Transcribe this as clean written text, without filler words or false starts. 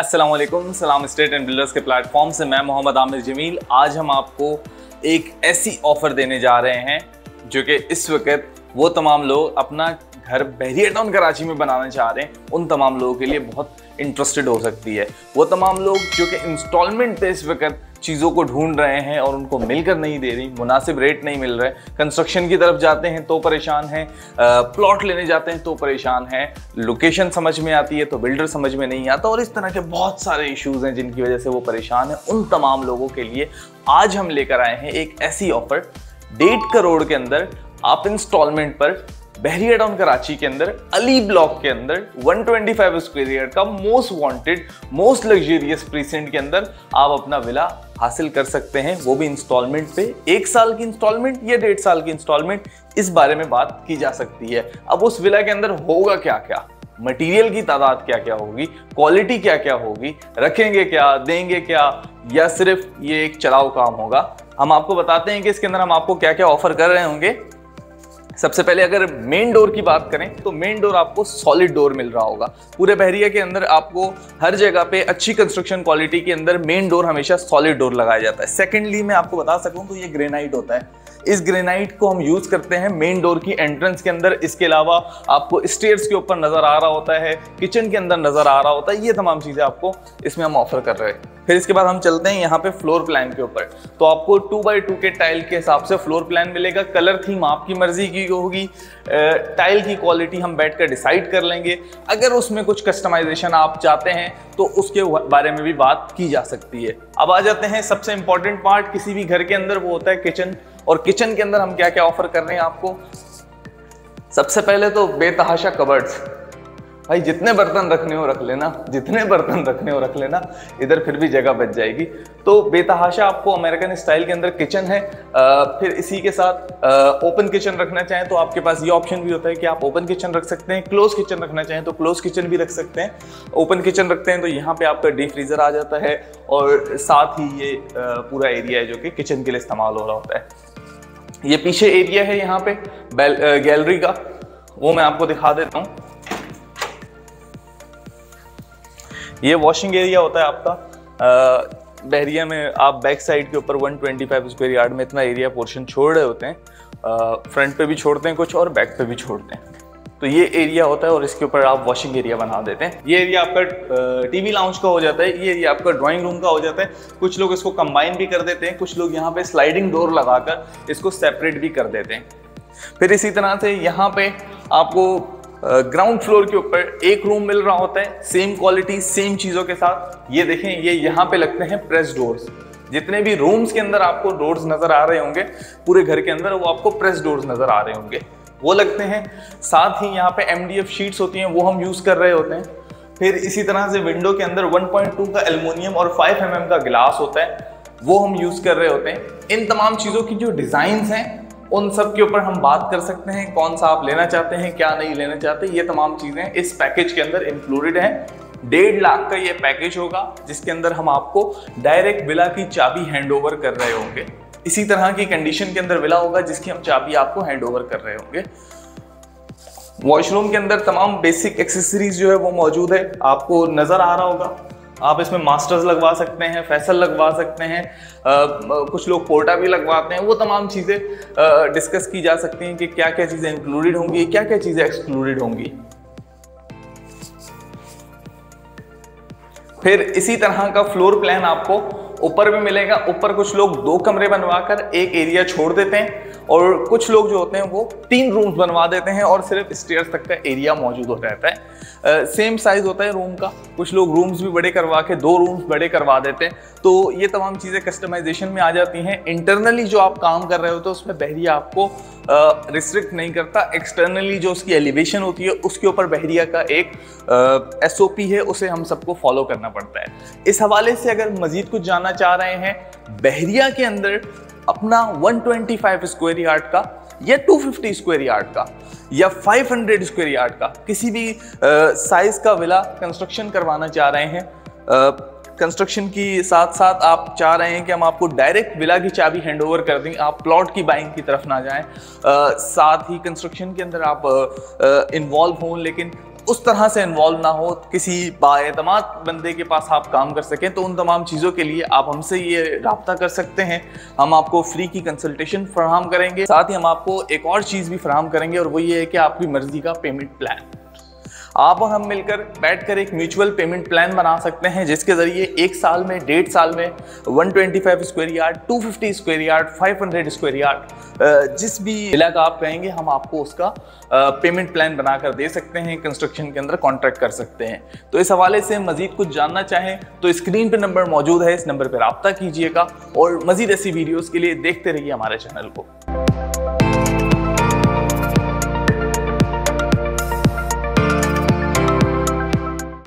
अस्सलाम वालेकुम। सलाम एस्टेट एंड बिल्डर्स के प्लेटफॉर्म से मैं मोहम्मद आमिर जमील। आज हम आपको एक ऐसी ऑफर देने जा रहे हैं जो कि इस वक्त वो तमाम लोग अपना घर बहरिया टाउन कराची में बनाना चाह रहे हैं, उन तमाम लोगों के लिए बहुत इंटरेस्टेड हो सकती है। वो तमाम लोग जो कि इंस्टॉलमेंट पे इस वक्त चीज़ों को ढूंढ रहे हैं और उनको मिलकर नहीं दे रही, मुनासिब रेट नहीं मिल रहे, कंस्ट्रक्शन की तरफ जाते हैं तो परेशान हैं, प्लॉट लेने जाते हैं तो परेशान हैं, लोकेशन समझ में आती है तो बिल्डर समझ में नहीं आता, और इस तरह के बहुत सारे इश्यूज़ हैं जिनकी वजह से वो परेशान हैं। उन तमाम लोगों के लिए आज हम लेकर आए हैं एक ऐसी ऑफर 1.5 करोड़ के अंदर आप इंस्टॉलमेंट पर बहरिया टाउन कराची के अंदर अली ब्लॉक के अंदर 125 स्क्वायर यार्ड का most wanted most luxurious precinct के अंदर आप अपना विला हासिल कर सकते हैं, वो भी इंस्टॉलमेंट पे। 1 साल की इंस्टॉलमेंट या 1.5 साल की इंस्टॉलमेंट, इस बारे में बात की जा सकती है। अब उस विला के अंदर होगा क्या क्या, मटेरियल की तादाद क्या क्या होगी, क्वालिटी क्या क्या होगी, रखेंगे क्या, देंगे क्या, या सिर्फ ये एक चलाऊ काम होगा, हम आपको बताते हैं कि इसके अंदर हम आपको क्या क्या ऑफर कर रहे होंगे। सबसे पहले अगर मेन डोर की बात करें तो मेन डोर आपको सॉलिड डोर मिल रहा होगा। पूरे बहरिया के अंदर आपको हर जगह पे अच्छी कंस्ट्रक्शन क्वालिटी के अंदर मेन डोर हमेशा सॉलिड डोर लगाया जाता है। सेकेंडली मैं आपको बता सकूं तो ये ग्रेनाइट होता है। इस ग्रेनाइट को हम यूज करते हैं मेन डोर की एंट्रेंस के अंदर। इसके अलावा आपको स्टेयर्स के ऊपर नजर आ रहा होता है, किचन के अंदर नजर आ रहा होता है, ये तमाम चीजें आपको इसमें हम ऑफर कर रहे हैं। फिर इसके बाद हम चलते हैं यहाँ पे फ्लोर प्लान के ऊपर। तो आपको 2x2 के टाइल के हिसाब से फ्लोर प्लान मिलेगा। कलर थीम आपकी मर्जी की होगी, टाइल की क्वालिटी हम बैठकर डिसाइड कर लेंगे। अगर उसमें कुछ कस्टमाइजेशन आप चाहते हैं तो उसके बारे में भी बात की जा सकती है। अब आ जाते हैं सबसे इंपॉर्टेंट पार्ट किसी भी घर के अंदर, वो होता है किचन। और किचन के अंदर हम क्या क्या ऑफर कर रहे हैं आपको। सबसे पहले तो बेतहाशा कबर्ड्स। भाई जितने बर्तन रखने हो रख लेना, जितने बर्तन रखने हो रख लेना, इधर फिर भी जगह बच जाएगी। तो बेतहाशा आपको अमेरिकन स्टाइल के अंदर किचन है। फिर इसी के साथ ओपन किचन रखना चाहें तो आपके पास ये ऑप्शन भी होता है कि आप ओपन किचन रख सकते हैं। क्लोज किचन रखना चाहें तो क्लोज किचन भी रख सकते हैं। ओपन किचन रखते हैं तो यहाँ पे आपका डीप फ्रीजर आ जाता है और साथ ही ये पूरा एरिया है जो कि किचन के लिए इस्तेमाल हो रहा होता है। ये पीछे एरिया है यहाँ पे गैलरी का, वो मैं आपको दिखा देता हूँ। ये वॉशिंग एरिया होता है आपका। बहरिया में आप बैक साइड के ऊपर 125 स्क्वायर यार्ड में इतना एरिया पोर्शन छोड़ रहे होते हैं। फ्रंट पे भी छोड़ते हैं कुछ और बैक पे भी छोड़ते हैं। तो ये एरिया होता है और इसके ऊपर आप वॉशिंग एरिया बना देते हैं। ये एरिया आपका टीवी लाउंज का हो जाता है, ये एरिया आपका ड्राइंग रूम का हो जाता है। कुछ लोग इसको कंबाइन भी कर देते हैं, कुछ लोग यहाँ पे स्लाइडिंग डोर लगाकर इसको सेपरेट भी कर देते हैं। फिर इसी तरह से यहाँ पे आपको ग्राउंड फ्लोर के ऊपर एक रूम मिल रहा होता है, सेम क्वालिटी सेम चीज़ों के साथ। ये देखें, ये यहाँ पे लगते हैं प्रेस डोर्स। जितने भी रूम्स के अंदर आपको डोर्स नजर आ रहे होंगे पूरे घर के अंदर, वो आपको प्रेस डोर्स नजर आ रहे होंगे, वो लगते हैं। साथ ही यहाँ पे MDF शीट्स होती हैं, वो हम यूज कर रहे होते हैं। फिर इसी तरह से विंडो के अंदर 1.2 का एल्युमिनियम और 5 mm का गिलास होता है, वो हम यूज कर रहे होते हैं। इन तमाम चीज़ों की जो डिजाइन्स हैं उन सब के ऊपर हम बात कर सकते हैं, कौन सा आप लेना चाहते हैं, क्या नहीं लेना चाहते। ये तमाम चीज़ें इस पैकेज के अंदर इंक्लूडेड हैं। 1.5 लाख का ये पैकेज होगा जिसके अंदर हम आपको डायरेक्ट विला की चाबी हैंड ओवर कर रहे होंगे। इसी तरह की कंडीशन के अंदर विला होगा जिसकी हम चाबी आपको हैंड ओवर कर रहे होंगे। वॉशरूम के अंदर तमाम बेसिक एक्सेसरीज जो है वो मौजूद है, आपको नजर आ रहा होगा। आप इसमें मास्टर्स लगवा सकते हैं, फैसल लगवा सकते हैं, कुछ लोग पोर्टा भी लगवाते हैं। वो तमाम चीज़ें डिस्कस की जा सकती हैं कि क्या क्या चीज़ें इंक्लूडेड होंगी, क्या क्या चीज़ें एक्सक्लूडेड होंगी। फिर इसी तरह का फ्लोर प्लान आपको ऊपर भी मिलेगा। ऊपर कुछ लोग 2 कमरे बनवाकर एक एरिया छोड़ देते हैं और कुछ लोग जो होते हैं वो 3 रूम्स बनवा देते हैं और सिर्फ स्टेयर्स तक का एरिया मौजूद होता रहता है। सेम साइज होता है रूम का। कुछ लोग रूम्स भी बड़े करवा के 2 रूम्स बड़े करवा देते हैं। तो ये तमाम चीज़ें कस्टमाइजेशन में आ जाती हैं। इंटरनली जो आप काम कर रहे होते हैं उसमें बहरिया आपको रिस्ट्रिक्ट नहीं करता। एक्सटर्नली जो उसकी एलिवेशन होती है उसके ऊपर बहरिया का एक SOP है, उसे हम सबको फॉलो करना पड़ता है। इस हवाले से अगर मजीद कुछ जानना चाह रहे हैं, बहरिया के अंदर अपना 125 स्क्वायर यार्ड का या 250 स्क्वायर यार्ड का या 500 स्क्वायर यार्ड का किसी भी साइज का विला कंस्ट्रक्शन करवाना चाह रहे हैं, कंस्ट्रक्शन की साथ साथ आप चाह रहे हैं कि हम आपको डायरेक्ट विला की चाबी हैंड ओवर कर दें, आप प्लॉट की बाइंग की तरफ ना जाएं, साथ ही कंस्ट्रक्शन के अंदर आप इन्वॉल्व हों लेकिन उस तरह से इन्वॉल्व ना हो, किसी बाएतमाद बंदे के पास आप काम कर सकें, तो उन तमाम चीज़ों के लिए आप हमसे ये राब्ता कर सकते हैं। हम आपको फ्री की कंसल्टेशन फराहम करेंगे, साथ ही हम आपको एक और चीज़ भी फराहम करेंगे और वो ये है कि आपकी मर्जी का पेमेंट प्लान। आप और हम मिलकर बैठकर एक म्यूचुअल पेमेंट प्लान बना सकते हैं, जिसके ज़रिए 1 साल में, 1.5 साल में 125 square yard, 250 square yard, 500 square yard, जिस भी इलाका आप कहेंगे हम आपको उसका पेमेंट प्लान बनाकर दे सकते हैं, कंस्ट्रक्शन के अंदर कॉन्ट्रैक्ट कर सकते हैं। तो इस हवाले से मज़ीद कुछ जानना चाहें तो स्क्रीन पर नंबर मौजूद है, इस नंबर पर रब्ता कीजिएगा और मज़ीद ऐसी वीडियोज़ के लिए देखते रहिए हमारे चैनल को।